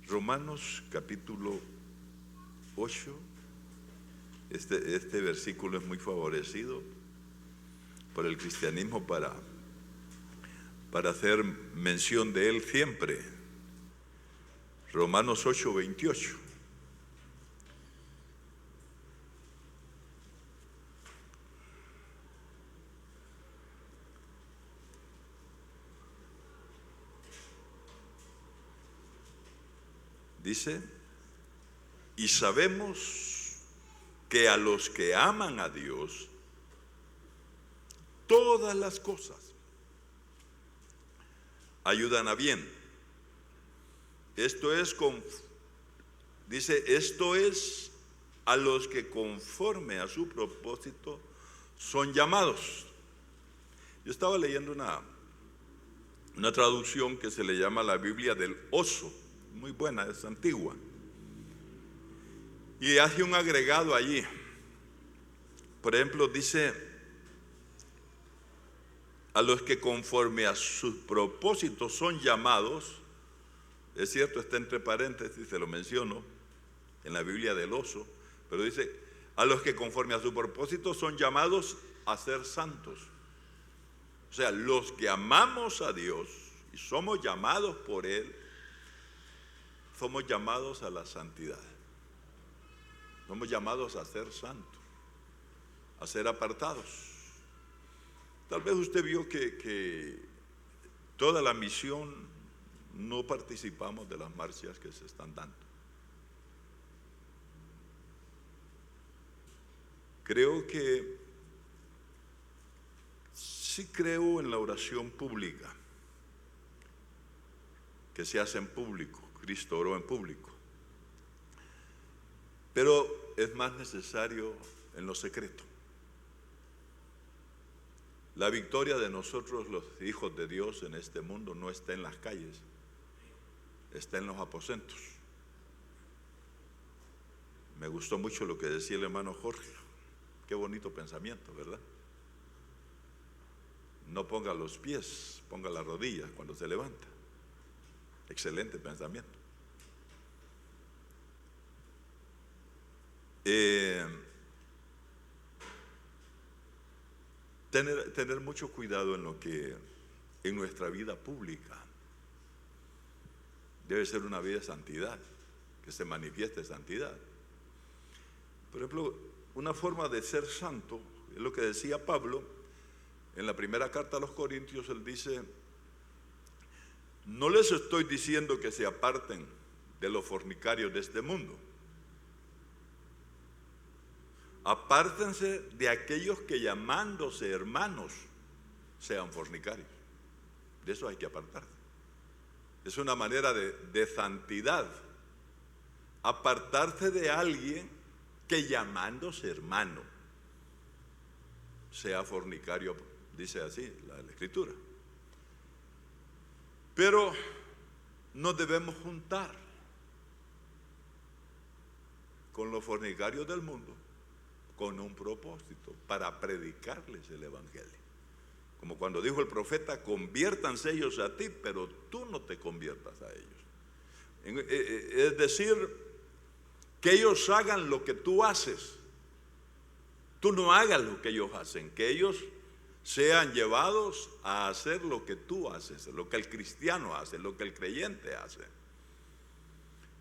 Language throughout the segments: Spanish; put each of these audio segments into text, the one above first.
Romanos capítulo 8, este versículo es muy favorecido por el cristianismo para hacer mención de él siempre. Romanos 8, 28. Dice, y sabemos que a los que aman a Dios, todas las cosas ayudan a bien. Esto es a los que conforme a su propósito son llamados. Yo estaba leyendo una traducción que se le llama la Biblia del Oso, muy buena, es antigua, y hace un agregado allí. Por ejemplo, dice, a los que conforme a sus propósitos son llamados. Es cierto, está entre paréntesis, se lo menciono en la Biblia del Oso, pero dice, a los que conforme a su propósito son llamados a ser santos. O sea, los que amamos a Dios y somos llamados por Él, somos llamados a la santidad. Somos llamados a ser santos, a ser apartados. Tal vez usted vio que toda la misión no participamos de las marchas que se están dando. Sí creo en la oración pública, que se hace en público. Cristo oró en público. Pero es más necesario en lo secreto. La victoria de nosotros, los hijos de Dios en este mundo, no está en las calles, está en los aposentos. Me gustó mucho lo que decía el hermano Jorge. Qué bonito pensamiento, ¿verdad? No ponga los pies, ponga las rodillas cuando se levanta. Excelente pensamiento. Tener mucho cuidado en nuestra vida pública. Debe ser una vida de santidad, que se manifieste santidad. Por ejemplo, una forma de ser santo es lo que decía Pablo en la primera carta a los Corintios. Él dice, no les estoy diciendo que se aparten de los fornicarios de este mundo. Apártense de aquellos que llamándose hermanos sean fornicarios. De eso hay que apartarse. Es una manera de santidad. Apartarse de alguien que llamándose hermano sea fornicario, dice así la Escritura. Pero nos debemos juntar con los fornicarios del mundo con un propósito, para predicarles el evangelio. Como cuando dijo el profeta, conviértanse ellos a ti, pero tú no te conviertas a ellos. Es decir, que ellos hagan lo que tú haces, tú no hagas lo que ellos hacen, que ellos sean llevados a hacer lo que tú haces, lo que el cristiano hace, lo que el creyente hace.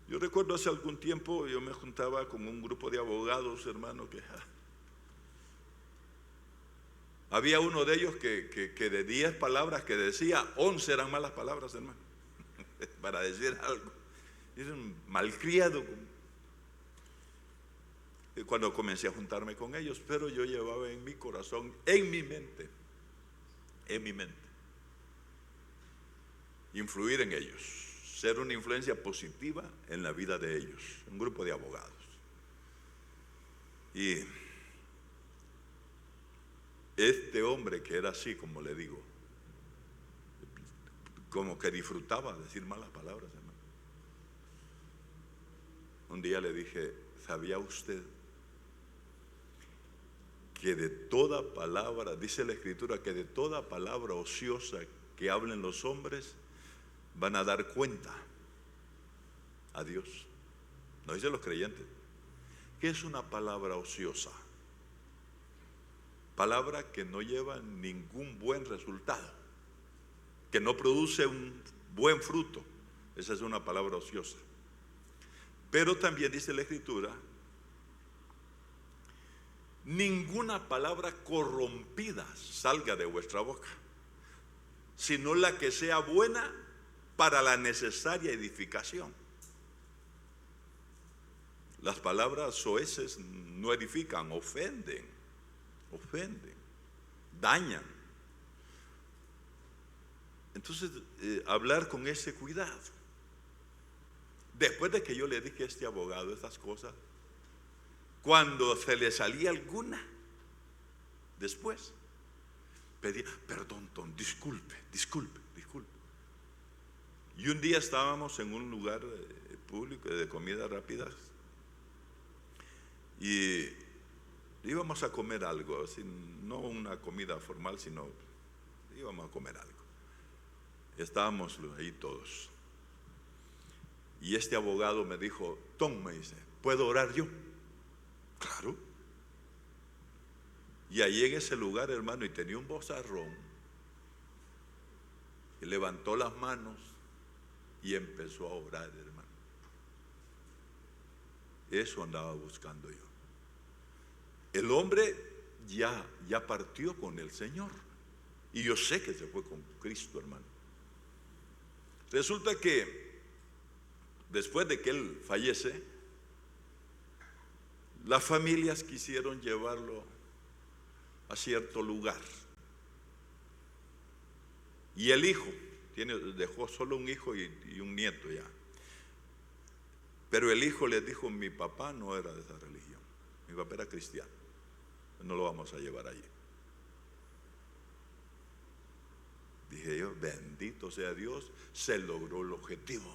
Yo recuerdo hace algún tiempo, yo me juntaba con un grupo de abogados, hermano, que había uno de ellos que de 10 palabras que decía, 11 eran malas palabras, hermano, para decir algo. Es un malcriado. Cuando comencé a juntarme con ellos, pero yo llevaba en mi corazón, en mi mente, influir en ellos, ser una influencia positiva en la vida de ellos, un grupo de abogados. Y este hombre que era así, como le digo, como que disfrutaba decir malas palabras, hermano. Un día le dije, ¿sabía usted que de toda palabra, dice la Escritura, que de toda palabra ociosa que hablen los hombres, van a dar cuenta a Dios. No dicen los creyentes. ¿Qué es una palabra ociosa? Palabra que no lleva ningún buen resultado, que no produce un buen fruto. Esa es una palabra ociosa. Pero también dice la Escritura: ninguna palabra corrompida salga de vuestra boca, sino la que sea buena para la necesaria edificación. Las palabras soeces no edifican, ofenden, dañan. Entonces, hablar con ese cuidado. Después de que yo le dije a este abogado estas cosas, cuando se le salía alguna, después pedía perdón, disculpe. Y un día estábamos en un lugar público de comida rápida y íbamos a comer algo, no una comida formal, sino íbamos a comer algo. Estábamos ahí todos. Y este abogado me dijo: Tom, me dice, ¿puedo orar yo? Claro. Y ahí en ese lugar, hermano, y tenía un vozarrón, y levantó las manos y empezó a orar, hermano. Eso andaba buscando yo. El hombre ya partió con el Señor, y yo sé que se fue con Cristo, hermano. Resulta que después de que él fallece, las familias quisieron llevarlo a cierto lugar. Y el hijo dejó solo un hijo y un nieto ya. Pero el hijo le dijo: mi papá no era de esa religión, mi papá era cristiano, no lo vamos a llevar allí. Dije yo: bendito sea Dios, se logró el objetivo.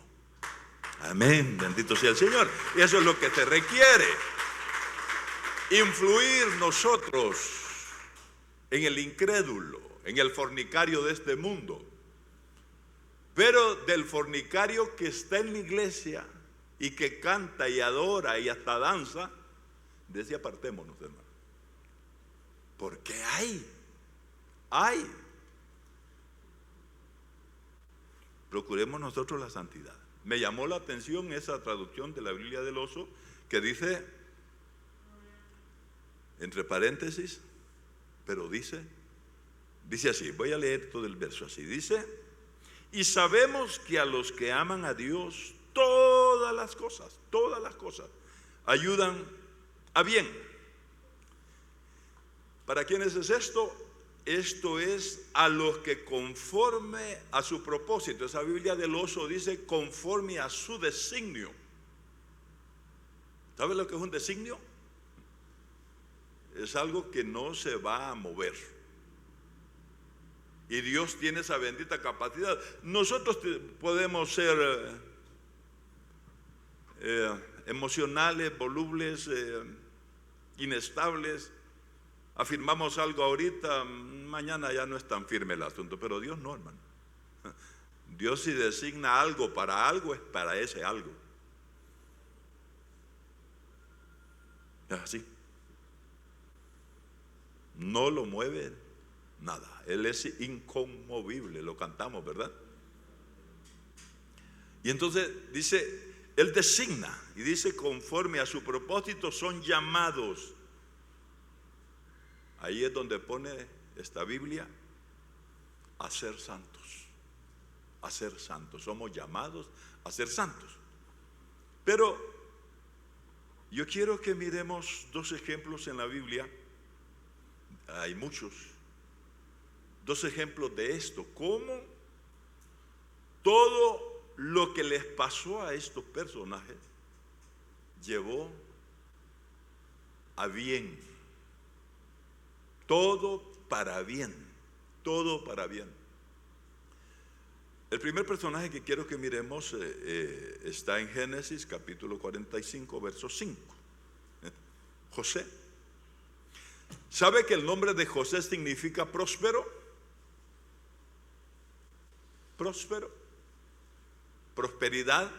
Amén, bendito sea el Señor. Y eso es lo que se requiere: influir nosotros en el incrédulo, en el fornicario de este mundo. Pero del fornicario que está en la iglesia y que canta y adora y hasta danza, de ese apartémonos, hermano. Porque hay. Procuremos nosotros la santidad. Me llamó la atención esa traducción de la Biblia del Oso que dice, entre paréntesis, pero dice así, voy a leer todo el verso así, dice: y sabemos que a los que aman a Dios todas las cosas ayudan a bien. ¿Para quiénes es esto? Esto es a los que conforme a su propósito. Esa Biblia del Oso dice conforme a su designio. ¿Sabe lo que es un designio? Es algo que no se va a mover. Y Dios tiene esa bendita capacidad. Nosotros podemos ser emocionales, volubles, inestables. Afirmamos algo ahorita, mañana ya no es tan firme el asunto, pero Dios no, hermano. Dios, si designa algo, es para ese algo. Es así. No lo mueve nada. Él es inconmovible, lo cantamos, ¿verdad? Y entonces dice, Él designa, y dice conforme a su propósito son llamados. Ahí es donde pone esta Biblia, a ser santos. A ser santos. Somos llamados a ser santos. Pero yo quiero que miremos dos ejemplos en la Biblia. Hay muchos. Dos ejemplos de esto. Cómo todo lo que les pasó a estos personajes llevó a bien. Todo para bien. Todo para bien. El primer personaje que quiero que miremos está en Génesis capítulo 45, verso 5. José. ¿Sabe que el nombre de José significa próspero? Próspero. Prosperidad.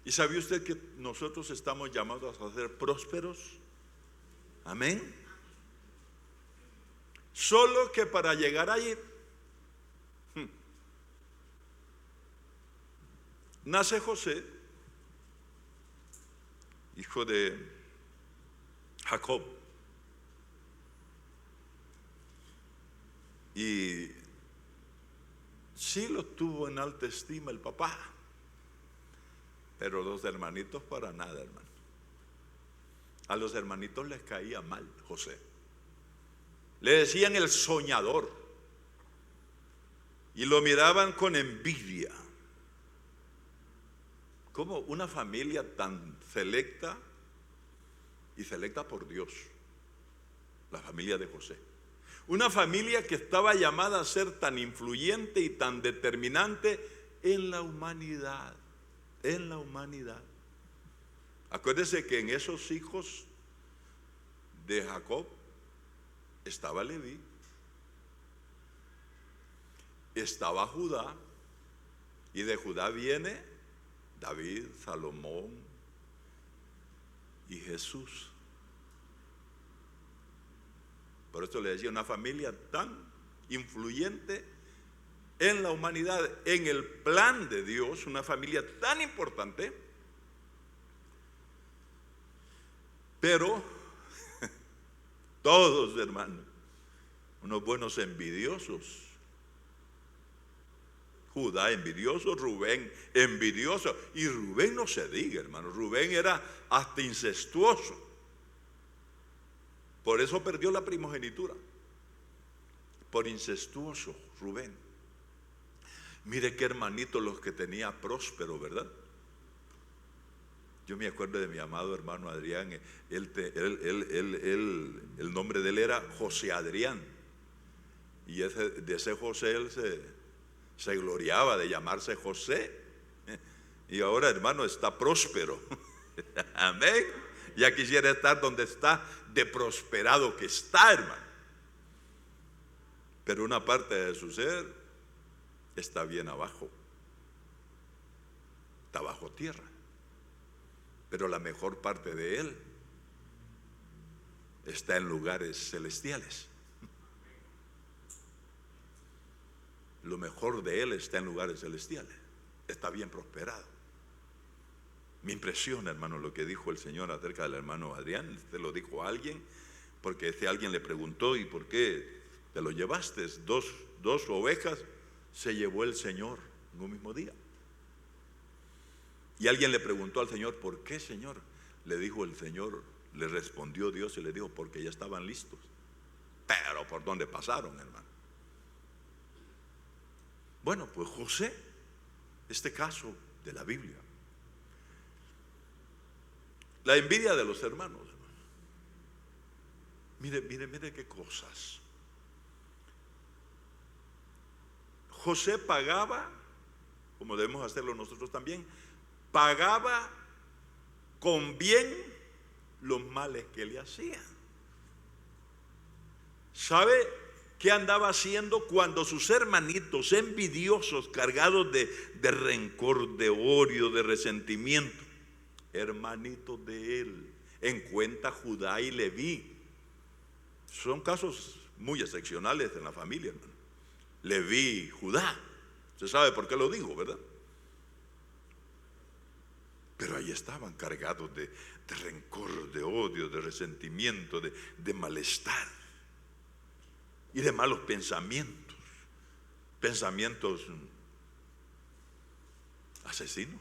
¿Y sabe usted que nosotros estamos llamados a ser prósperos? Amén. Solo que para llegar allí, nace José, hijo de Jacob, y sí lo tuvo en alta estima el papá, pero los hermanitos para nada, hermano. A los hermanitos les caía mal José. Le decían el soñador y lo miraban con envidia. ¿Cómo una familia tan selecta y selecta por Dios? La familia de José. Una familia que estaba llamada a ser tan influyente y tan determinante en la humanidad. En la humanidad. Acuérdese que en esos hijos de Jacob estaba Leví, estaba Judá, y de Judá viene David, Salomón y Jesús. Por eso le decía, una familia tan influyente en la humanidad, en el plan de Dios, una familia tan importante, pero todos, hermanos, unos buenos envidiosos. Judá envidioso, Rubén envidioso, y Rubén no se diga, hermano, Rubén era hasta incestuoso. Por eso perdió la primogenitura, por incestuoso Rubén. Mire qué hermanito los que tenía Próspero, ¿verdad? Yo me acuerdo de mi amado hermano Adrián, el nombre de él era José Adrián, y de ese José él se gloriaba de llamarse José, y ahora, hermano, está próspero. Amén. Ya quisiera estar donde está, de prosperado que está, hermano. Pero una parte de su ser está bien abajo, está bajo tierra. Pero la mejor parte de él está en lugares celestiales. Lo mejor de él está en lugares celestiales. Está bien prosperado. Me impresiona, hermano, lo que dijo el Señor acerca del hermano Adrián. Usted lo dijo a alguien, porque ese alguien le preguntó: ¿y por qué te lo llevaste? Dos ovejas se llevó el Señor en un mismo día. Y alguien le preguntó al Señor: ¿por qué, Señor? Le dijo el Señor, le respondió Dios y le dijo: porque ya estaban listos. Pero ¿por dónde pasaron, hermano? Bueno, pues José, este caso de la Biblia, la envidia de los hermanos, hermano. Mire qué cosas. José pagaba, como debemos hacerlo nosotros también, pagaba con bien los males que le hacían. ¿Sabe qué andaba haciendo cuando sus hermanitos envidiosos, cargados de rencor, de odio, de resentimiento, hermanitos de él, en cuenta Judá y Leví? Son casos muy excepcionales en la familia, hermano. Leví, Judá. Usted sabe por qué lo digo, ¿verdad? Pero ahí estaban cargados de rencor, de odio, de resentimiento, de malestar y de malos pensamientos, pensamientos asesinos.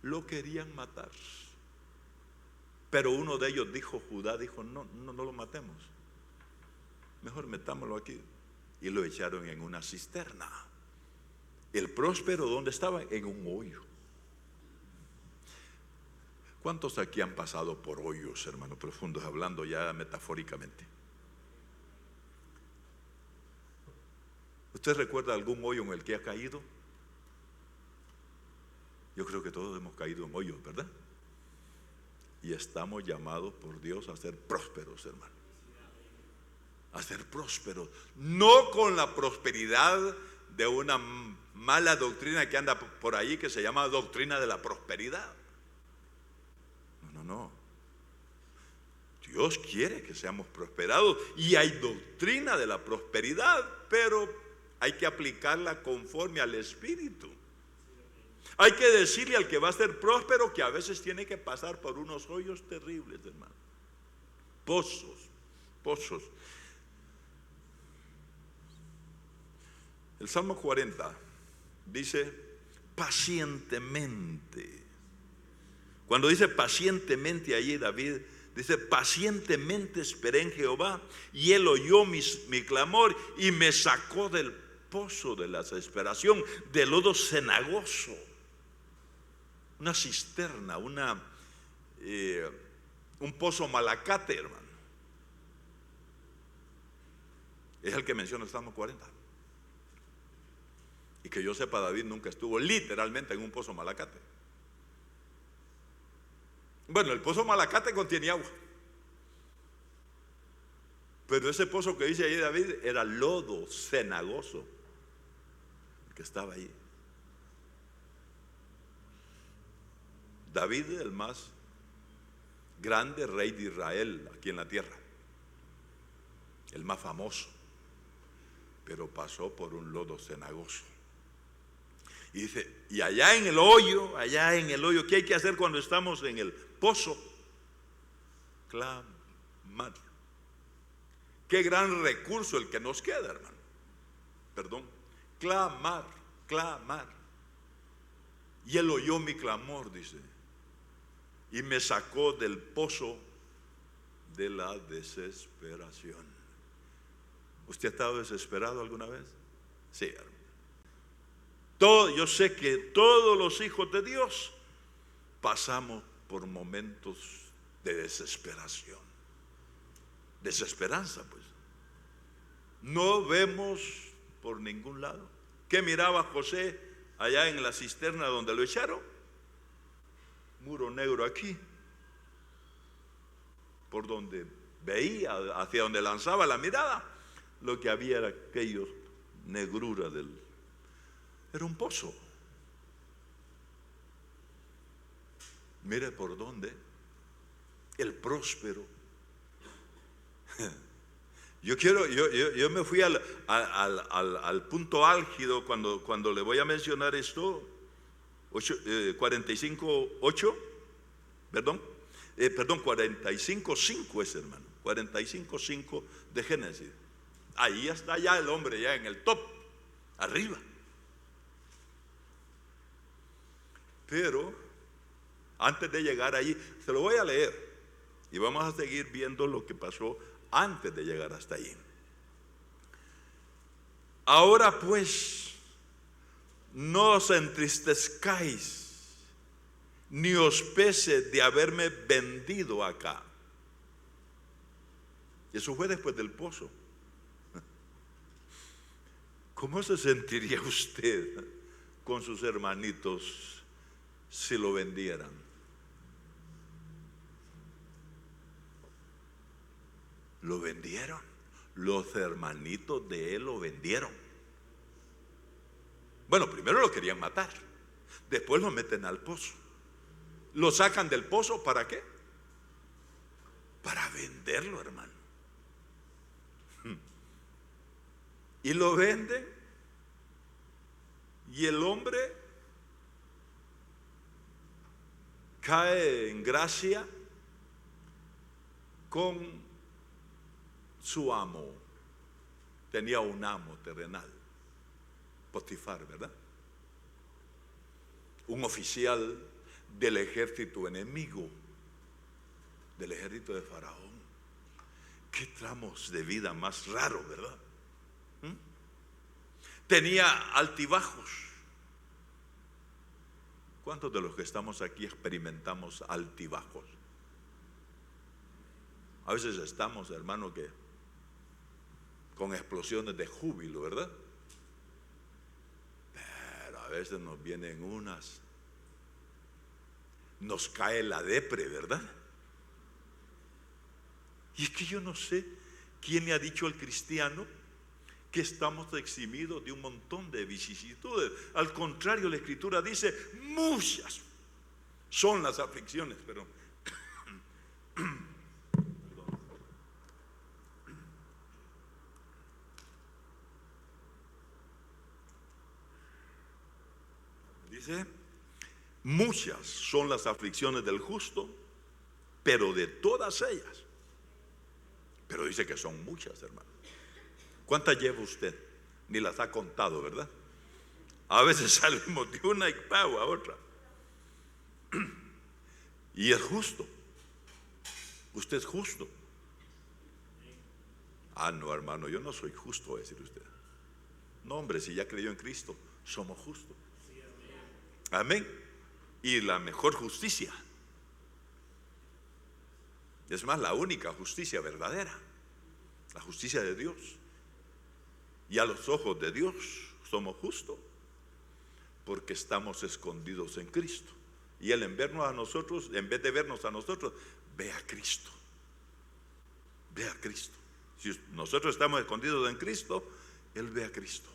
Lo querían matar, pero uno de ellos dijo, Judá dijo: no lo matemos, mejor metámoslo aquí. Y lo echaron en una cisterna. El próspero, ¿dónde estaba? En un hoyo. ¿Cuántos aquí han pasado por hoyos, hermanos profundos, hablando ya metafóricamente? ¿Usted recuerda algún hoyo en el que ha caído? Yo creo que todos hemos caído en hoyos, ¿verdad? Y estamos llamados por Dios a ser prósperos, hermano. A ser prósperos, no con la prosperidad de una mala doctrina que anda por ahí que se llama doctrina de la prosperidad. No, no, no. Dios quiere que seamos prosperados y hay doctrina de la prosperidad, pero hay que aplicarla conforme al Espíritu. Hay que decirle al que va a ser próspero que a veces tiene que pasar por unos hoyos terribles, hermano. Pozos. El Salmo 40 dice pacientemente. Cuando dice pacientemente allí David, dice pacientemente esperé en Jehová y él oyó mi clamor y me sacó del pozo de la desesperación, del lodo cenagoso. Una cisterna, un pozo malacate, hermano. Es el que menciona el Salmo 40. Y que yo sepa, David nunca estuvo literalmente en un pozo malacate. Bueno, el pozo malacate contiene agua, pero ese pozo que dice ahí David era lodo cenagoso, el que estaba ahí. David, el más grande rey de Israel aquí en la tierra, el más famoso, pero pasó por un lodo cenagoso. Y dice, y allá en el hoyo, ¿qué hay que hacer cuando estamos en el pozo? Clamar. Qué gran recurso el que nos queda, hermano. Perdón, clamar. Y él oyó mi clamor, dice, y me sacó del pozo de la desesperación. ¿Usted ha estado desesperado alguna vez? Sí, hermano. Yo sé que todos los hijos de Dios pasamos por momentos de desesperación, desesperanza, pues. No vemos por ningún lado. ¿Qué miraba José allá en la cisterna donde lo echaron? Muro negro aquí. Por donde veía, hacia donde lanzaba la mirada, lo que había era aquello negrura era un pozo. Mire por dónde el próspero. Yo me fui al punto álgido cuando le voy a mencionar esto. 45:8, perdón, 45:5 es, hermano, 45:5 de Génesis. Ahí está ya el hombre, ya en el top, arriba. Pero antes de llegar allí, se lo voy a leer y vamos a seguir viendo lo que pasó antes de llegar hasta allí. Ahora pues, no os entristezcáis, ni os pese de haberme vendido acá. Eso fue después del pozo. ¿Cómo se sentiría usted con sus hermanitos si lo vendieran? Lo vendieron. Los hermanitos de él lo vendieron. Bueno, primero lo querían matar, después lo meten al pozo. Lo sacan del pozo, ¿para qué? Para venderlo, hermano. Y lo venden, y el hombre cae en gracia con su amo. Tenía un amo terrenal, Potifar, ¿verdad? Un oficial del ejército enemigo, del ejército de Faraón. Qué tramos de vida más raros, ¿verdad? Tenía altibajos. ¿Cuántos de los que estamos aquí experimentamos altibajos? A veces estamos, hermano, que con explosiones de júbilo, ¿verdad? Pero a veces nos vienen nos cae la depre, ¿verdad? Y es que yo no sé quién le ha dicho al cristiano que estamos eximidos de un montón de vicisitudes. Al contrario, la Escritura dice, muchas son las aflicciones, pero dice, muchas son las aflicciones del justo, pero de todas ellas. Pero dice que son muchas, hermano. ¿Cuántas lleva usted? Ni las ha contado, ¿verdad? A veces salimos de una y pago a otra. Y es justo. Usted es justo. Ah, no, hermano, yo no soy justo, va a decir usted. No, hombre, si ya creyó en Cristo, somos justos. Amén. Y la mejor justicia. Es más, la única justicia verdadera. La justicia de Dios. Y a los ojos de Dios somos justos porque estamos escondidos en Cristo. Y Él en vernos a nosotros, en vez de vernos a nosotros, ve a Cristo. Ve a Cristo. Si nosotros estamos escondidos en Cristo, Él ve a Cristo.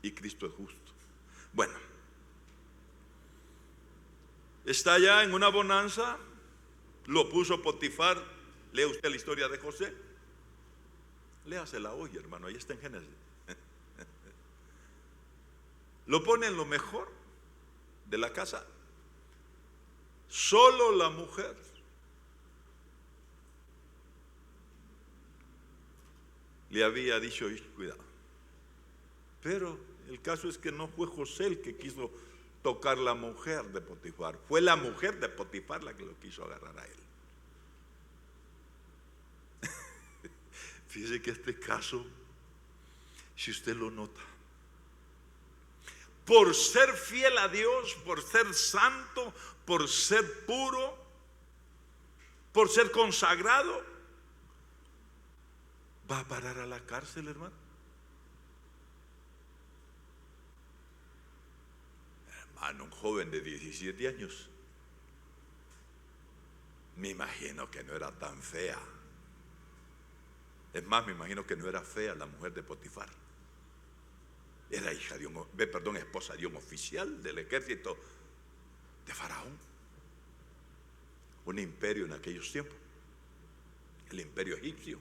Y Cristo es justo. Bueno, está allá en una bonanza, lo puso Potifar. Lea usted la historia de José. Léasela hoy, hermano, ahí está en Génesis. Lo pone en lo mejor de la casa. Solo la mujer. Le había dicho, cuidado. Pero el caso es que no fue José el que quiso tocar la mujer de Potifar. Fue la mujer de Potifar la que lo quiso agarrar a él. Fíjese que este caso, si usted lo nota, por ser fiel a Dios, por ser santo, por ser puro, por ser consagrado, va a parar a la cárcel, hermano. Hermano, un joven de 17 años, me imagino que no era tan fea. Es más, me imagino que no era fea la mujer de Potifar. Era hija de esposa de un oficial del ejército de Faraón. Un imperio en aquellos tiempos, el imperio egipcio.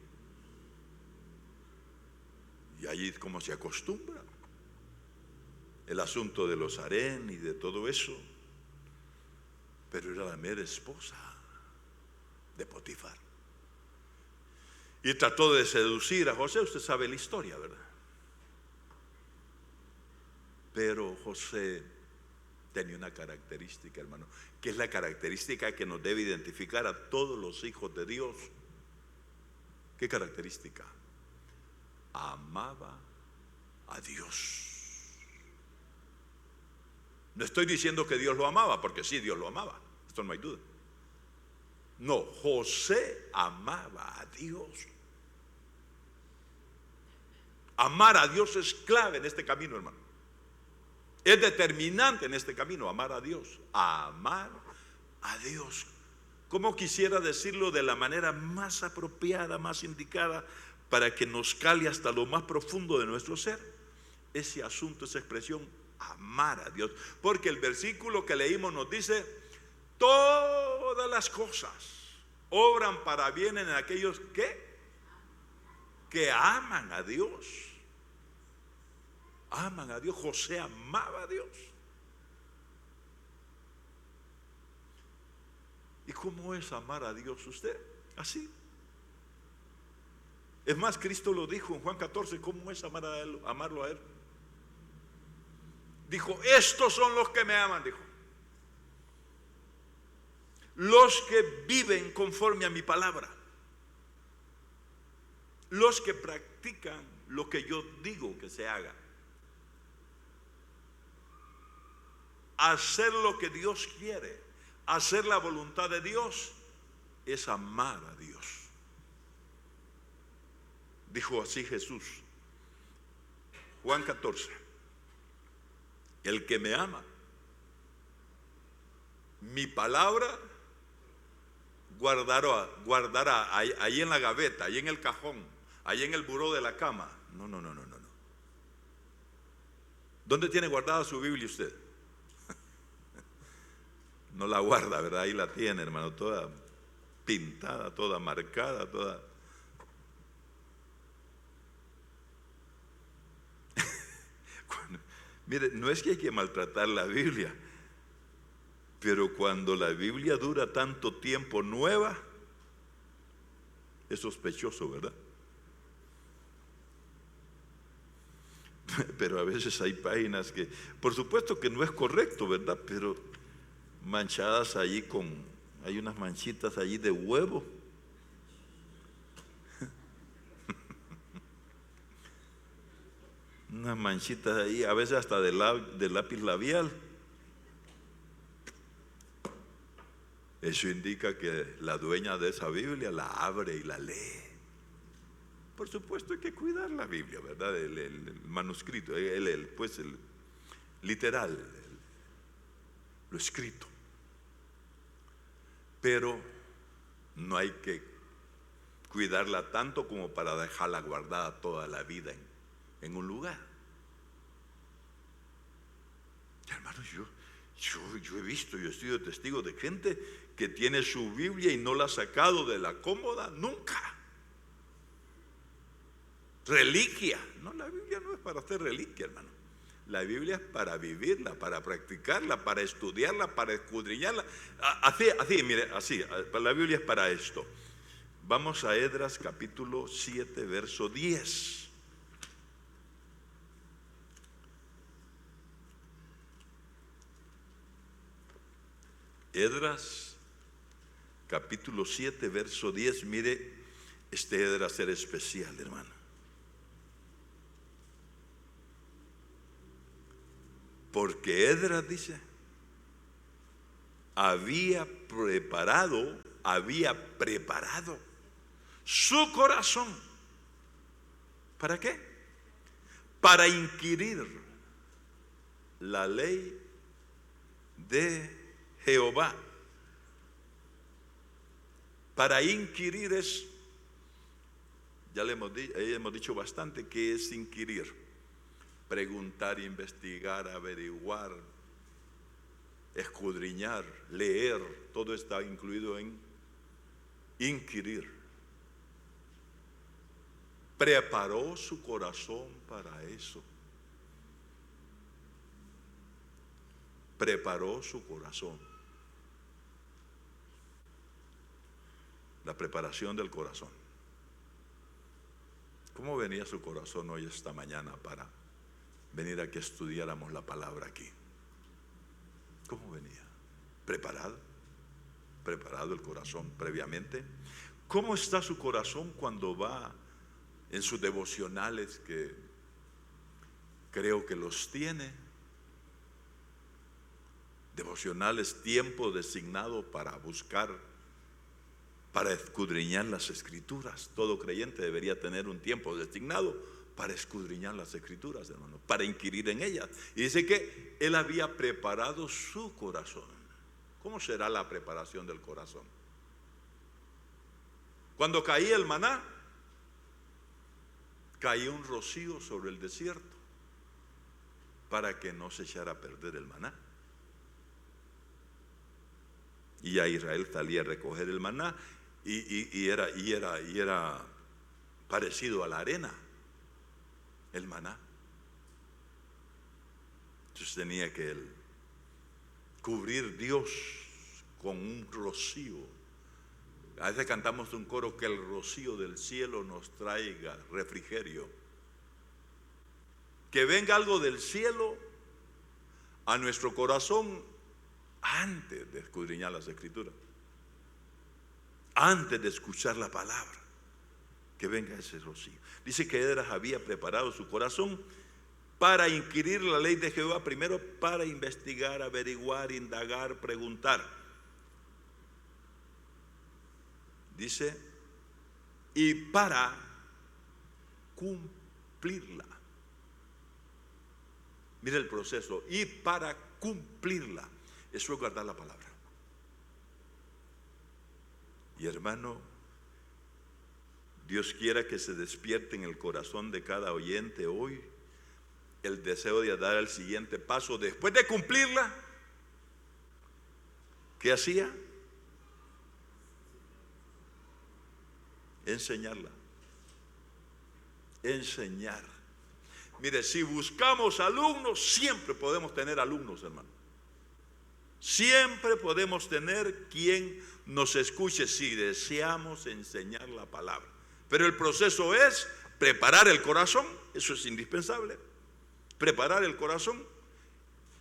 Y allí como se acostumbra el asunto de los harén y de todo eso. Pero era la mera esposa de Potifar. Y trató de seducir a José. Usted sabe la historia, ¿verdad? Pero José tenía una característica, hermano, que es la característica que nos debe identificar a todos los hijos de Dios. ¿Qué característica? Amaba a Dios. No estoy diciendo que Dios lo amaba, porque sí, Dios lo amaba. Esto no hay duda. No, José amaba a Dios. Amar a Dios es clave en este camino, hermano. Es determinante en este camino, amar a Dios. Amar a Dios. ¿Cómo quisiera decirlo de la manera más apropiada, más indicada, para que nos cale hasta lo más profundo de nuestro ser? Ese asunto, esa expresión, amar a Dios. Porque el versículo que leímos nos dice, todas las cosas obran para bien en aquellos que aman a Dios. Aman a Dios. José amaba a Dios. ¿Y cómo es amar a Dios usted? Así. Es más, Cristo lo dijo en Juan 14, ¿cómo es amarlo a Él? Dijo, estos son los que me aman, dijo. Los que viven conforme a mi palabra. Los que practican lo que yo digo que se haga. Hacer lo que Dios quiere, hacer la voluntad de Dios, es amar a Dios. Dijo así Jesús, Juan 14, el que me ama, mi palabra guardará ahí en la gaveta, ahí en el cajón, ahí en el buró de la cama. No. ¿Dónde tiene guardada su Biblia usted? No la guarda, ¿verdad? Ahí la tiene, hermano, toda pintada, toda marcada, toda... Mire, no es que hay que maltratar la Biblia, pero cuando la Biblia dura tanto tiempo nueva, es sospechoso, ¿verdad? Pero a veces hay páginas que, por supuesto que no es correcto, ¿verdad? Pero manchadas allí hay unas manchitas allí de huevo. Unas manchitas ahí, a veces hasta de lápiz labial. Eso indica que la dueña de esa Biblia la abre y la lee. Por supuesto hay que cuidar la Biblia, ¿verdad? El manuscrito, pues el literal, lo escrito. Pero no hay que cuidarla tanto como para dejarla guardada toda la vida en un lugar. Hermano, yo he visto, yo he sido testigo de gente que tiene su Biblia y no la ha sacado de la cómoda nunca. Reliquia. No, la Biblia no es para hacer reliquia, hermano. La Biblia es para vivirla, para practicarla, para estudiarla, para escudriñarla. Así, mire, así, la Biblia es para esto. Vamos a Esdras capítulo 7, verso 10. Esdras capítulo 7, verso 10. Mire, este Esdras era especial, hermano. Porque Esdras dice, había preparado su corazón. ¿Para qué? Para inquirir la ley de Jehová. Para inquirir es, ya le hemos dicho bastante que es inquirir. Preguntar, investigar, averiguar, escudriñar, leer, todo está incluido en inquirir. Preparó su corazón para eso. Preparó su corazón. La preparación del corazón. ¿Cómo venía su corazón hoy esta mañana para venir a que estudiáramos la palabra aquí? ¿Cómo venía? ¿Preparado? ¿Preparado el corazón previamente? ¿Cómo está su corazón cuando va en sus devocionales, que creo que los tiene? Devocionales, tiempo designado para buscar, para escudriñar las Escrituras. Todo creyente debería tener un tiempo designado para escudriñar las Escrituras, hermano, para inquirir en ellas. Y dice que él había preparado su corazón. ¿Cómo será la preparación del corazón? Cuando caía el maná, caía un rocío sobre el desierto para que no se echara a perder el maná. Y a Israel salía a recoger el maná y era parecido a la arena, el maná. Entonces tenía que cubrir Dios con un rocío. A veces cantamos un coro, que el rocío del cielo nos traiga refrigerio. Que venga algo del cielo a nuestro corazón antes de escudriñar las Escrituras, antes de escuchar la palabra. Que venga ese rocío. Dice que Esdras había preparado su corazón para inquirir la ley de Jehová, primero para investigar, averiguar, indagar, preguntar. Dice, y para cumplirla. Mira el proceso, y para cumplirla. Eso es guardar la palabra. Y hermano, Dios quiera que se despierte en el corazón de cada oyente hoy el deseo de dar el siguiente paso después de cumplirla. ¿Qué hacía? Enseñarla. Enseñar. Mire, si buscamos alumnos, siempre podemos tener alumnos, hermano. Siempre podemos tener quien nos escuche si deseamos enseñar la palabra. Pero el proceso es preparar el corazón, eso es indispensable. Preparar el corazón,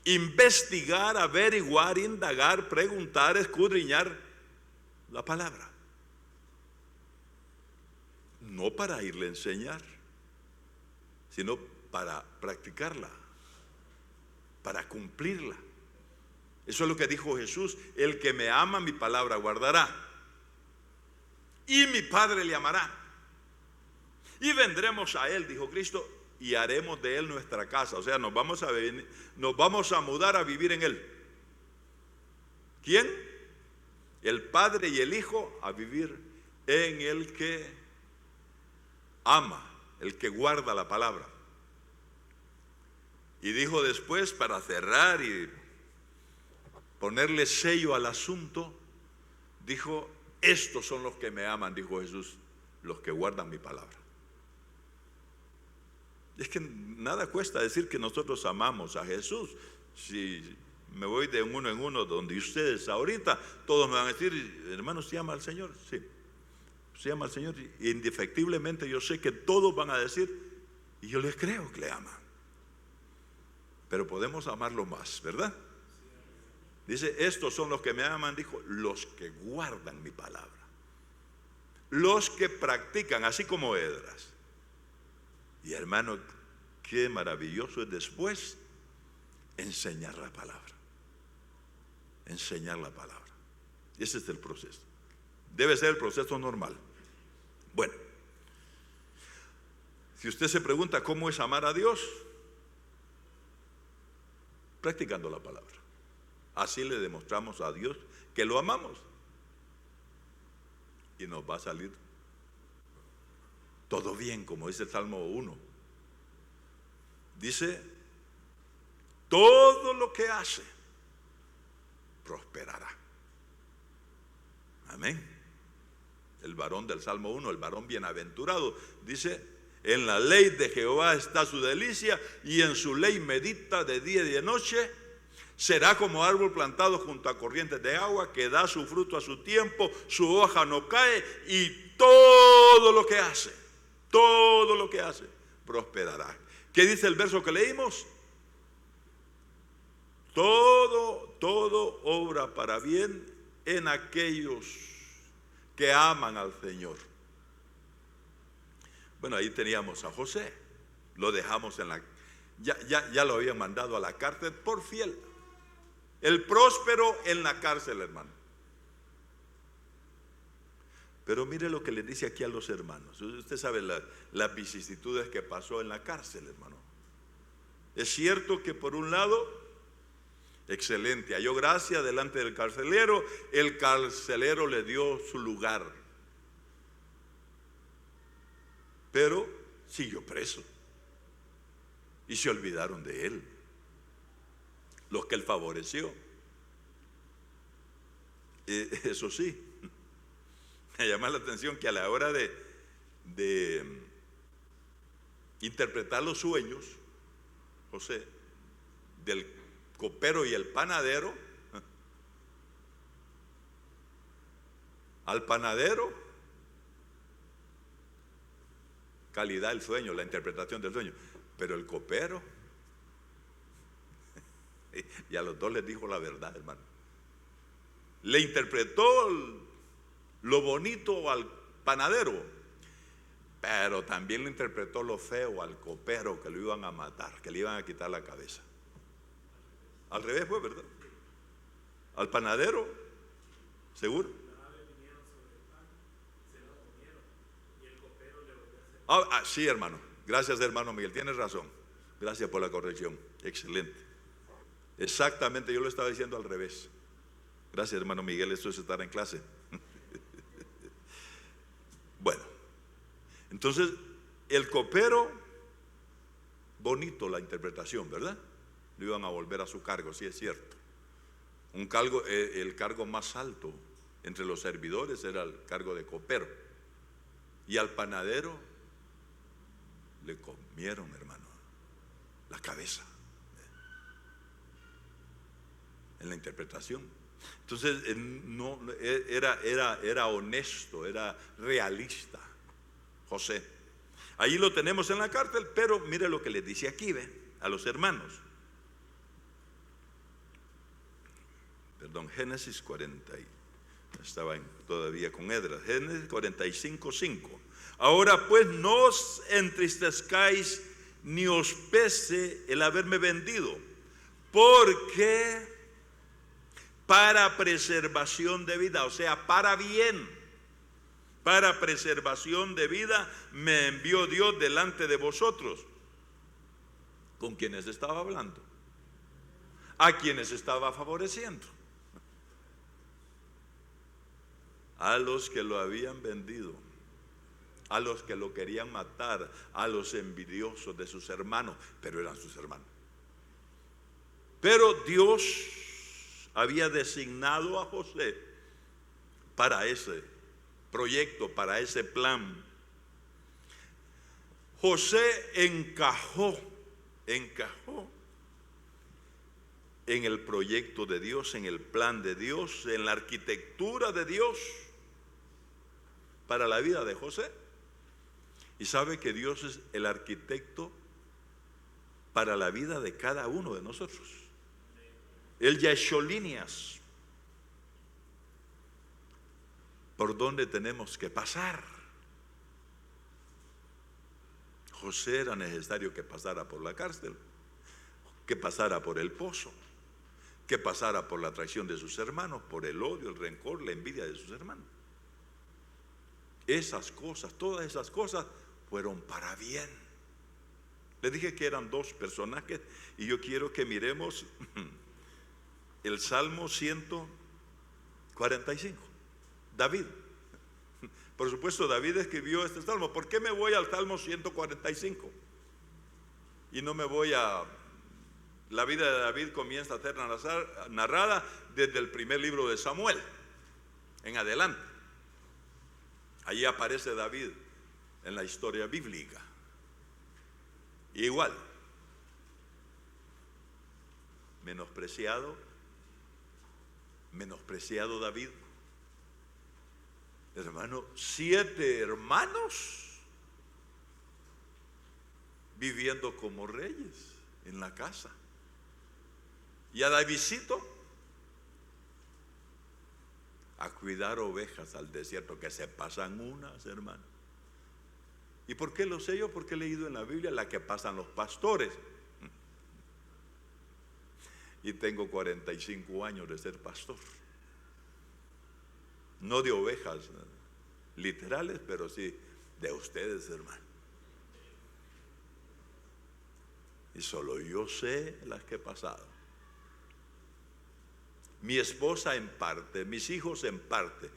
investigar, averiguar, indagar, preguntar, escudriñar la palabra. No para irle a enseñar, sino para practicarla, para cumplirla. Eso es lo que dijo Jesús: el que me ama, mi palabra guardará, y mi Padre le amará, y vendremos a él, dijo Cristo, y haremos de él nuestra casa. O sea, nos vamos a mudar a vivir en él. ¿Quién? El Padre y el Hijo a vivir en el que ama, el que guarda la palabra. Y dijo después, para cerrar y ponerle sello al asunto, dijo: estos son los que me aman, dijo Jesús, los que guardan mi palabra. Es que nada cuesta decir que nosotros amamos a Jesús. Si me voy de uno en uno donde ustedes ahorita, todos me van a decir: hermano, ¿se ama al Señor? Sí, se ama al Señor. Indefectiblemente yo sé que todos van a decir, y yo les creo que le aman. Pero podemos amarlo más, ¿verdad? Dice: estos son los que me aman, dijo, los que guardan mi palabra, los que practican, así como Esdras. Y hermano, qué maravilloso es después enseñar la palabra. Enseñar la palabra. Ese es el proceso. Debe ser el proceso normal. Bueno, si usted se pregunta cómo es amar a Dios, practicando la palabra. Así le demostramos a Dios que lo amamos. Y nos va a salir todo bien, como dice el Salmo 1. Dice: todo lo que hace prosperará. Amén. El varón del Salmo 1, el varón bienaventurado, dice: en la ley de Jehová está su delicia, y en su ley medita de día y de noche. Será como árbol plantado junto a corrientes de agua, que da su fruto a su tiempo, su hoja no cae, y todo lo que hace prosperará. ¿Qué dice el verso que leímos? Todo obra para bien en aquellos que aman al Señor. Bueno, ahí teníamos a José. Lo dejamos en la... Ya lo habían mandado a la cárcel por fiel. El próspero en la cárcel, hermano. Pero mire lo que le dice aquí a los hermanos. Usted sabe las vicisitudes que pasó en la cárcel, hermano. Es cierto que por un lado, excelente, halló gracia delante del carcelero. El carcelero le dio su lugar, pero siguió preso y se olvidaron de él, los que él favoreció. Eso sí, me llama la atención que a la hora de interpretar los sueños, José, del copero y el panadero, al panadero, calidad del sueño, la interpretación del sueño, pero el copero, y a los dos les dijo la verdad, hermano. Le interpretó lo bonito al panadero, pero también le interpretó lo feo al copero, que lo iban a matar, que le iban a quitar la cabeza. Al revés fue, ¿verdad? Al panadero, seguro. Sí, hermano. Gracias, hermano Miguel. Tienes razón. Gracias por la corrección. Excelente. Exactamente, yo lo estaba diciendo al revés. Gracias, hermano Miguel. Esto es estar en clase. Bueno, entonces el copero bonito la interpretación, ¿verdad? Lo iban a volver a su cargo, sí es cierto. Un cargo, el cargo más alto entre los servidores era el cargo de copero. Y al panadero le comieron, hermano, la cabeza en la interpretación. Entonces no, era honesto, era realista José. Ahí lo tenemos en la cárcel, pero mire lo que les dice aquí, ¿ve? A los hermanos. Perdón, Génesis 40, estaba todavía con Edras. Génesis 45:5. Ahora pues no os entristezcáis ni os pese el haberme vendido, porque para preservación de vida, o sea, para bien, para preservación de vida me envió Dios delante de vosotros. ¿Con quiénes estaba hablando? ¿A quienes estaba favoreciendo? A los que lo habían vendido, a los que lo querían matar, a los envidiosos de sus hermanos, pero eran sus hermanos. Pero Dios había designado a José para ese proyecto, para ese plan. José encajó en el proyecto de Dios, en el plan de Dios, en la arquitectura de Dios para la vida de José. Y sabe que Dios es el arquitecto para la vida de cada uno de nosotros. Él ya echó líneas por donde tenemos que pasar. José era necesario que pasara por la cárcel, que pasara por el pozo, que pasara por la traición de sus hermanos, por el odio, el rencor, la envidia de sus hermanos. Esas cosas, todas esas cosas fueron para bien. Les dije que eran dos personajes y yo quiero que miremos el Salmo 145. David. Por supuesto, David escribió este salmo. ¿Por qué me voy al Salmo 145? Y no me voy a... La vida de David comienza a ser narrada desde el primer libro de Samuel en adelante. Allí aparece David en la historia bíblica. Igual, menospreciado David. Hermano, 7 hermanos viviendo como reyes en la casa. Y a Davidcito a cuidar ovejas al desierto, que se pasan unas, hermano. ¿Y por qué lo sé yo? Porque he leído en la Biblia la que pasan los pastores. Y tengo 45 años de ser pastor. No de ovejas literales, pero sí de ustedes, hermano. Y solo yo sé las que he pasado. Mi esposa en parte, mis hijos en parte,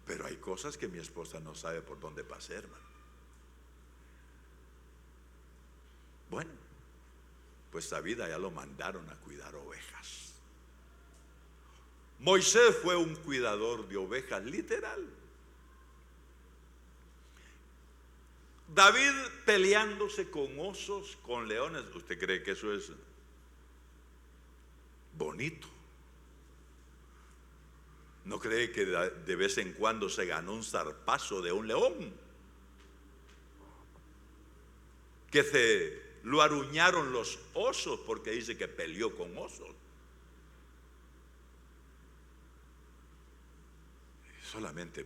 pero hay cosas que mi esposa no sabe por dónde pasé, hermano. Bueno, pues David ya lo mandaron a cuidar ovejas. Moisés fue un cuidador de ovejas, literal. David peleándose con osos, con leones. ¿Usted cree que eso es bonito? ¿No cree que de vez en cuando se ganó un zarpazo de un león? Que se lo aruñaron los osos, porque dice que peleó con osos. Solamente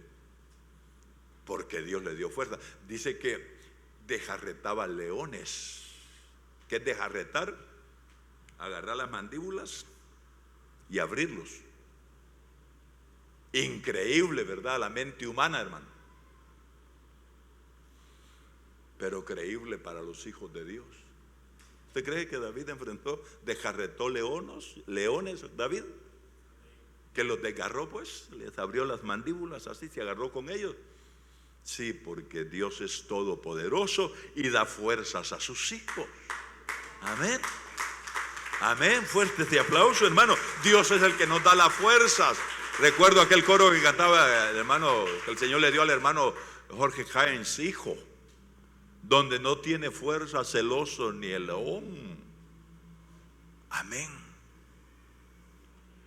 porque Dios le dio fuerza. Dice que desjarretaba leones. ¿Qué es desjarretar? Agarrar las mandíbulas y abrirlos. Increíble, ¿verdad? La mente humana, hermano. Pero creíble para los hijos de Dios. ¿Usted cree que David desjarretó leones, David? Que los desgarró, pues, les abrió las mandíbulas, así se agarró con ellos. Sí, porque Dios es todopoderoso y da fuerzas a sus hijos. Amén. Amén. Fuerte este aplauso, hermano. Dios es el que nos da las fuerzas. Recuerdo aquel coro que cantaba el hermano, que el Señor le dio al hermano Jorge Jaens, hijo, donde no tiene fuerza celoso ni el león. Amén.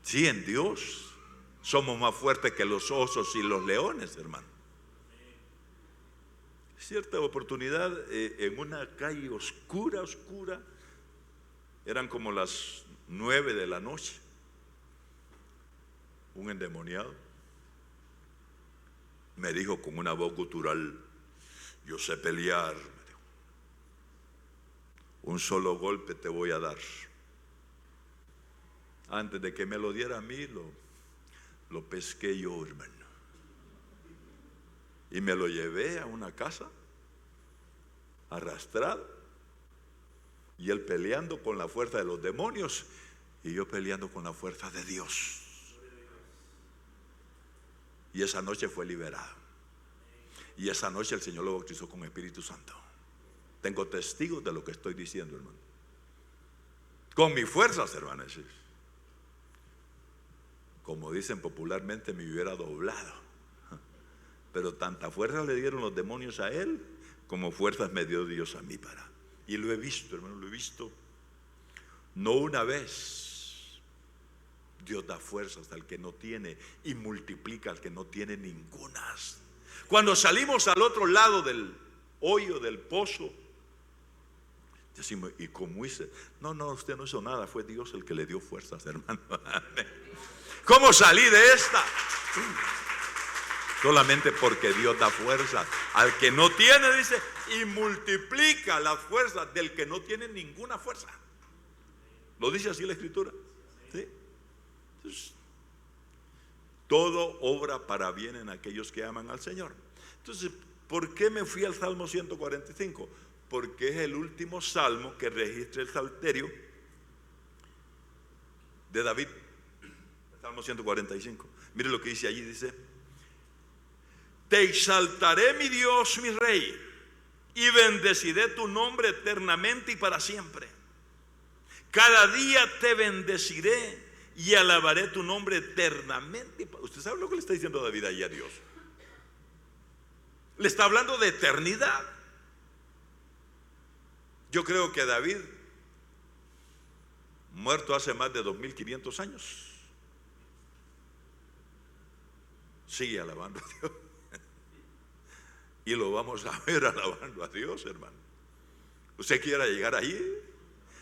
Sí, en Dios somos más fuertes que los osos y los leones, hermano. Cierta oportunidad, en una calle oscura, eran como las 9 de la noche, un endemoniado me dijo con una voz gutural: yo sé pelear, me dijo. Un solo golpe te voy a dar. Antes de que me lo diera a mí, lo pesqué yo, hermano, y me lo llevé a una casa arrastrado, y él peleando con la fuerza de los demonios y yo peleando con la fuerza de Dios. Y esa noche fue liberado, y esa noche el Señor lo bautizó con Espíritu Santo. Tengo testigos de lo que estoy diciendo, hermano. Con mis fuerzas, hermanos, como dicen popularmente, me hubiera doblado, pero tanta fuerza le dieron los demonios a él como fuerzas me dio Dios a mí para. Y lo he visto, hermano, lo he visto. No una vez. Dios da fuerzas al que no tiene y multiplica al que no tiene ningunas. Cuando salimos al otro lado del hoyo, del pozo, decimos: ¿y cómo hice? No, usted no hizo nada, fue Dios el que le dio fuerzas, hermano. ¿Cómo salí de esta? Solamente porque Dios da fuerza al que no tiene, dice, y multiplica las fuerzas del que no tiene ninguna fuerza. ¿Lo dice así la Escritura? ¿Sí? Entonces, todo obra para bien en aquellos que aman al Señor. Entonces, ¿por qué me fui al Salmo 145? Porque es el último salmo que registra el salterio de David. El Salmo 145. Mire lo que dice allí, dice: te exaltaré, mi Dios, mi Rey, y bendeciré tu nombre eternamente y para siempre. Cada día te bendeciré y alabaré tu nombre eternamente. ¿Usted sabe lo que le está diciendo David ahí a Dios? Le está hablando de eternidad. Yo creo que David, muerto hace más de 2500 años, sigue alabando a Dios. Y lo vamos a ver alabando a Dios, hermano. ¿Usted quiere llegar ahí?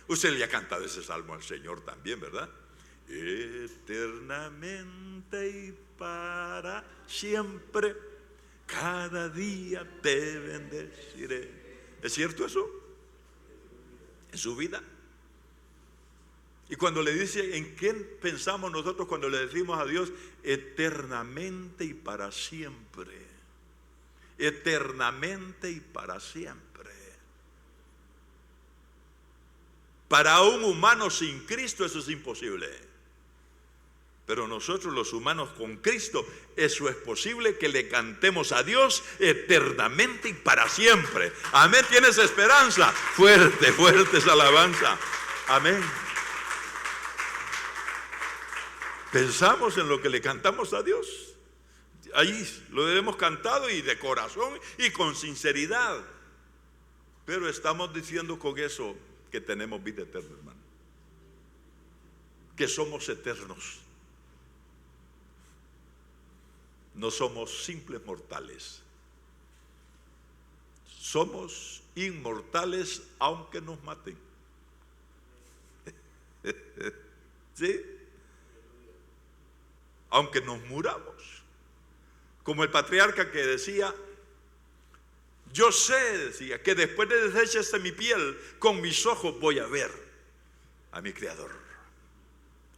Usted le ha cantado ese salmo al Señor también, ¿verdad? Eternamente y para siempre, cada día te bendeciré. ¿Es cierto eso? En su vida. Y cuando le dice, ¿en qué pensamos nosotros cuando le decimos a Dios eternamente y para siempre? Eternamente y para siempre. Para un humano sin Cristo eso es imposible. Pero nosotros los humanos con Cristo, eso es posible, que le cantemos a Dios eternamente y para siempre. Amén, tienes esperanza. Fuerte, fuerte esa alabanza. Amén. Pensamos en lo que le cantamos a Dios. Ahí lo hemos cantado y de corazón y con sinceridad. Pero estamos diciendo con eso que tenemos vida eterna, hermano. Que somos eternos. No somos simples mortales. Somos inmortales aunque nos maten. ¿Sí? Aunque nos muramos. Como el patriarca que decía: yo sé, decía, que después de deshecha mi piel, con mis ojos voy a ver a mi Creador.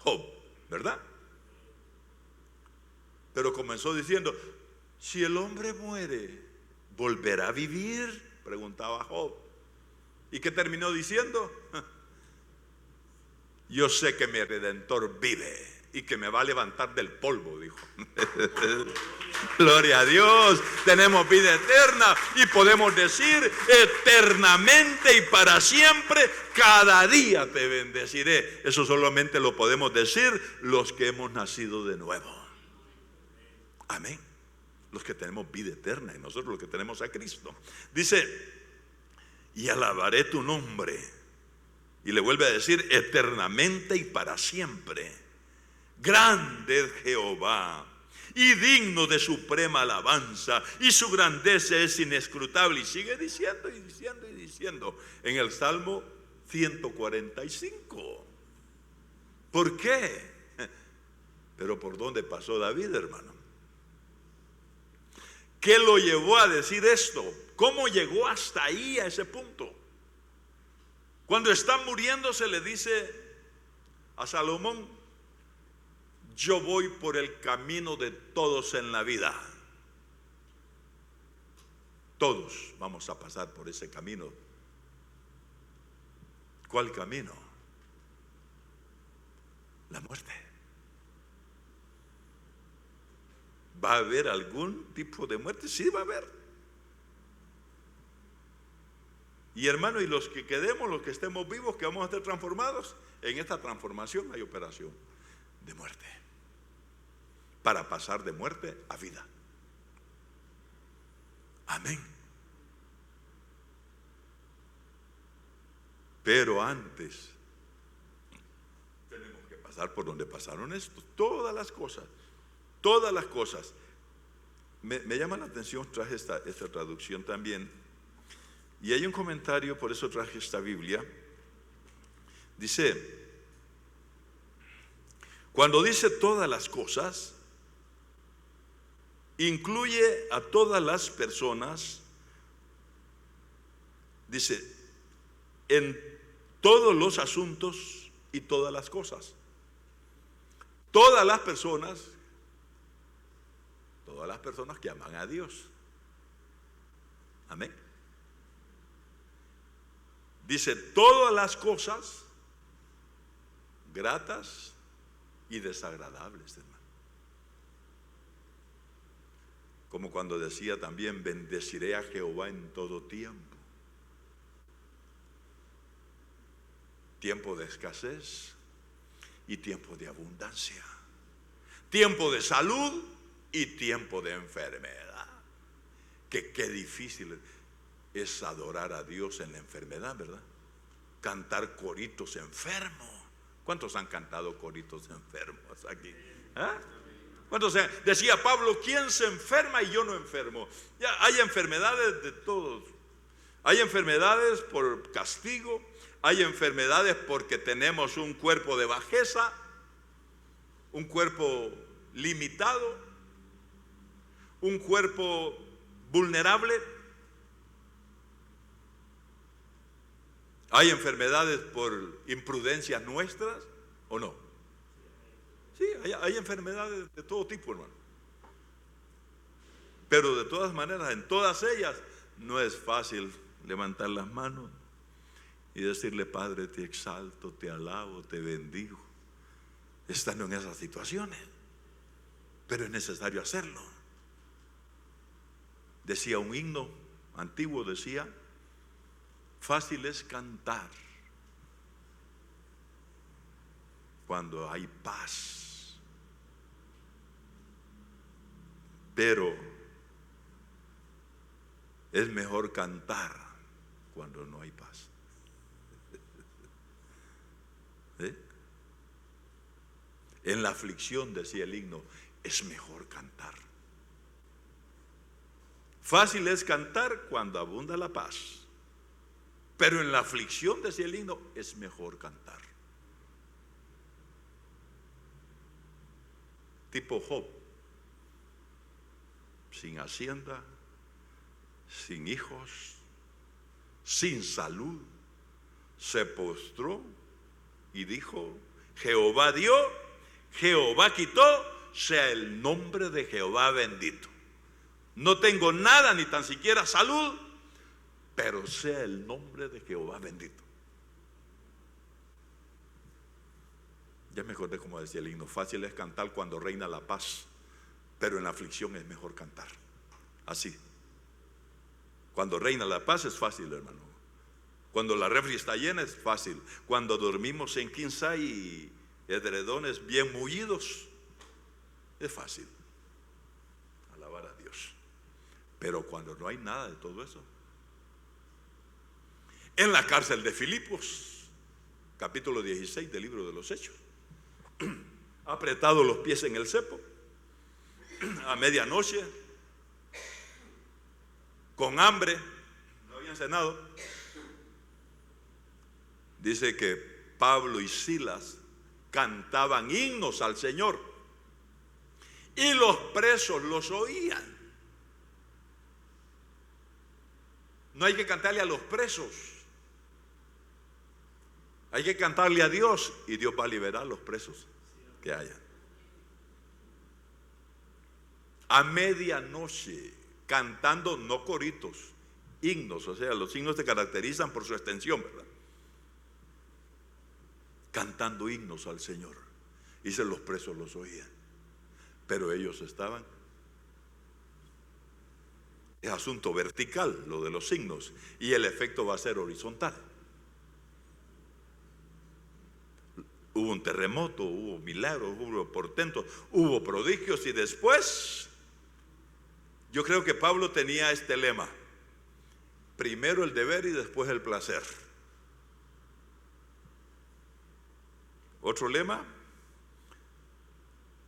Job, ¿verdad? Pero comenzó diciendo: si el hombre muere, ¿volverá a vivir? Preguntaba Job. ¿Y qué terminó diciendo? Yo sé que mi Redentor vive y que me va a levantar del polvo, dijo. Gloria a Dios, tenemos vida eterna y podemos decir eternamente y para siempre, cada día te bendeciré. Eso solamente lo podemos decir los que hemos nacido de nuevo. Amén. Los que tenemos vida eterna y nosotros los que tenemos a Cristo. Dice, y alabaré tu nombre. Y le vuelve a decir, eternamente y para siempre. Grande es Jehová y digno de suprema alabanza, y su grandeza es inescrutable. Y sigue diciendo y diciendo y diciendo en el Salmo 145. ¿Por qué? Pero ¿por dónde pasó David, hermano? ¿Qué lo llevó a decir esto? ¿Cómo llegó hasta ahí, a ese punto? Cuando está muriendo se le dice a Salomón, yo voy por el camino de todos en la vida. Todos vamos a pasar por ese camino. ¿Cuál camino? La muerte. ¿Va a haber algún tipo de muerte? Sí, va a haber. Y hermano, y los que quedemos, los que estemos vivos, que vamos a estar transformados, en esta transformación hay operación de muerte, para pasar de muerte a vida. Amén. Pero antes tenemos que pasar por donde pasaron estos, todas las cosas. Todas las cosas. Me llama la atención, traje esta traducción también. Y hay un comentario, por eso traje esta Biblia. Dice, cuando dice todas las cosas, incluye a todas las personas. Dice, en todos los asuntos y todas las cosas. Todas las personas que aman a Dios. Amén. Dice todas las cosas gratas y desagradables, hermano. Como cuando decía también, bendeciré a Jehová en todo tiempo. Tiempo de escasez y tiempo de abundancia. Tiempo de salud y tiempo de enfermedad. Que qué difícil es adorar a Dios en la enfermedad, ¿verdad? Cantar coritos enfermos. ¿Cuántos han cantado coritos enfermos aquí? ¿Ah? ¿Cuántos decía Pablo, quién se enferma y yo no enfermo? Ya hay enfermedades de todos. Hay enfermedades por castigo, hay enfermedades porque tenemos un cuerpo de bajeza, un cuerpo limitado, un cuerpo vulnerable. Hay enfermedades por imprudencias nuestras, ¿o no? Sí, hay enfermedades de todo tipo, hermano. Pero de todas maneras, en todas ellas, no es fácil levantar las manos y decirle, Padre, te exalto, te alabo, te bendigo, estando en esas situaciones. Pero es necesario hacerlo. Decía un himno antiguo, decía, fácil es cantar cuando hay paz, pero es mejor cantar cuando no hay paz. ¿Eh? En la aflicción, decía el himno, es mejor cantar. Fácil es cantar cuando abunda la paz, pero en la aflicción, decía el himno, es mejor cantar. Tipo Job, sin hacienda, sin hijos, sin salud, se postró y dijo, Jehová dio, Jehová quitó, sea el nombre de Jehová bendito. No tengo nada, ni tan siquiera salud, pero sea el nombre de Jehová bendito. Ya me acordé como decía el himno, fácil es cantar cuando reina la paz, pero en la aflicción es mejor cantar. Así. Cuando reina la paz es fácil, hermano. Cuando la refri está llena es fácil. Cuando dormimos en king size y edredones bien mullidos, es fácil alabar a Dios. Pero cuando no hay nada de todo eso, en la cárcel de Filipos, capítulo 16 del libro de los Hechos, apretado los pies en el cepo, a medianoche, con hambre, no habían cenado. Dice que Pablo y Silas cantaban himnos al Señor y los presos los oían. No hay que cantarle a los presos, hay que cantarle a Dios, y Dios va a liberar a los presos que haya. A medianoche, cantando, no coritos, himnos. O sea, los himnos se caracterizan por su extensión, ¿verdad? Cantando himnos al Señor. Dice, los presos los oían, pero ellos estaban. Es asunto vertical lo de los signos, y el efecto va a ser horizontal. Hubo un terremoto, hubo milagros, hubo portentos, hubo prodigios, y después yo creo que Pablo tenía este lema: primero el deber y después el placer. Otro lema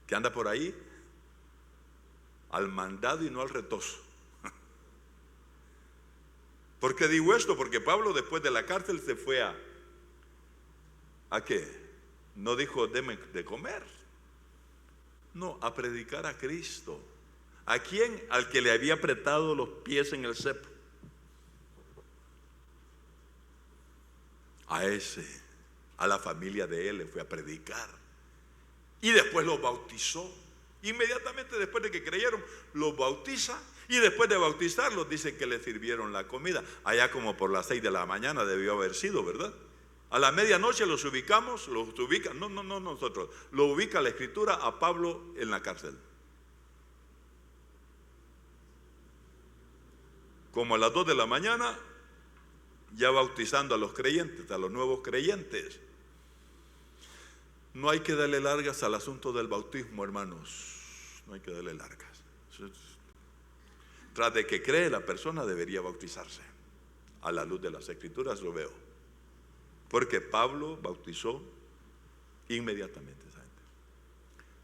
que anda por ahí: al mandado y no al retozo. ¿Por qué digo esto? Porque Pablo, después de la cárcel, se fue ¿a qué? No dijo deme de comer, no, a predicar a Cristo. ¿A quién? Al que le había apretado los pies en el cepo. A ese, a la familia de él le fue a predicar, y después los bautizó. Inmediatamente después de que creyeron, los bautiza, y después de bautizarlos dice que le sirvieron la comida. Allá como por las 6 de la mañana debió haber sido, ¿verdad? A la medianoche los ubica, no nosotros, lo ubica la Escritura a Pablo en la cárcel. Como a las 2 de la mañana, ya bautizando a los creyentes, a los nuevos creyentes. No hay que darle largas al asunto del bautismo, hermanos. No hay que darle largas. Tras de que cree la persona, debería bautizarse. A la luz de las Escrituras lo veo. Porque Pablo bautizó inmediatamente a esa gente.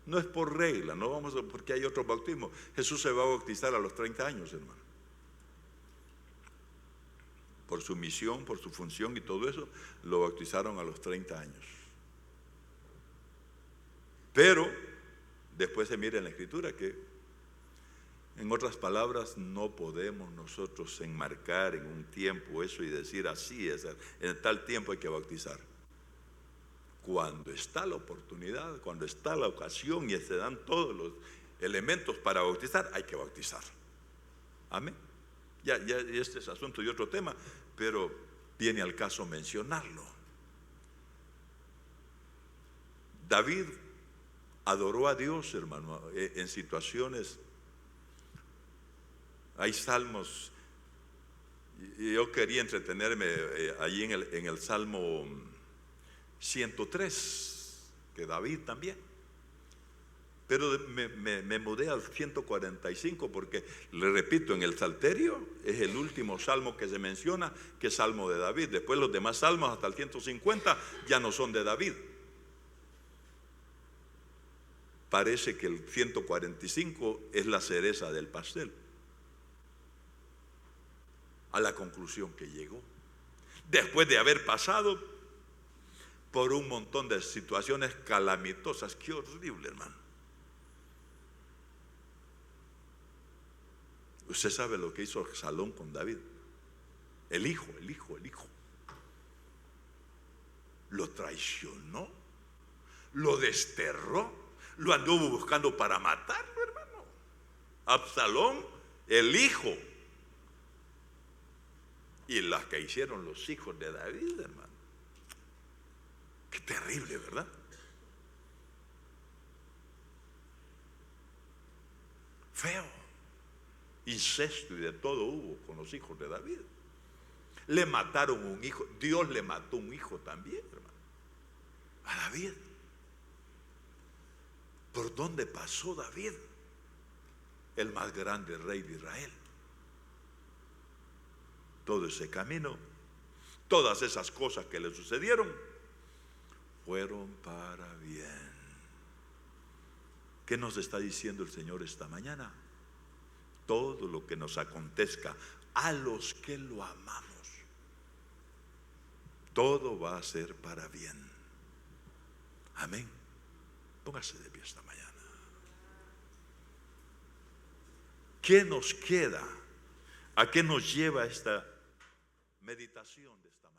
No es por regla, no vamos a, porque hay otro bautismo. Jesús se va a bautizar a los 30 años, hermano. Por su misión, por su función y todo eso, lo bautizaron a los 30 años. Pero después se mira en la Escritura que, en otras palabras, no podemos nosotros enmarcar en un tiempo eso y decir así es, en tal tiempo hay que bautizar. Cuando está la oportunidad, cuando está la ocasión y se dan todos los elementos para bautizar, hay que bautizar. Amén. Ya este es asunto y otro tema, pero viene al caso mencionarlo. David adoró a Dios, hermano, en situaciones. Hay salmos, y yo quería entretenerme allí en el Salmo 103, que David también. Pero me mudé al 145 porque, le repito, en el Salterio es el último salmo que se menciona, que es salmo de David. Después los demás salmos hasta el 150 ya no son de David. Parece que el 145 es la cereza del pastel, a la conclusión que llegó, después de haber pasado por un montón de situaciones calamitosas. Qué horrible, hermano. Usted sabe lo que hizo Absalón con David. El hijo. Lo traicionó, lo desterró, lo anduvo buscando para matarlo, hermano. Absalón, el hijo. Y las que hicieron los hijos de David, hermano. Qué terrible, ¿verdad? feo. Incesto y de todo hubo con los hijos de David. Le mataron un hijo. Dios le mató un hijo también, hermano, a David. ¿Por dónde pasó David? El más grande rey de Israel. Todo ese camino, todas esas cosas que le sucedieron, fueron para bien. ¿Qué nos está diciendo el Señor esta mañana? Todo lo que nos acontezca a los que lo amamos, todo va a ser para bien. Amén. Póngase de pie esta mañana. ¿Qué nos queda? ¿A qué nos lleva esta meditación de esta mañana?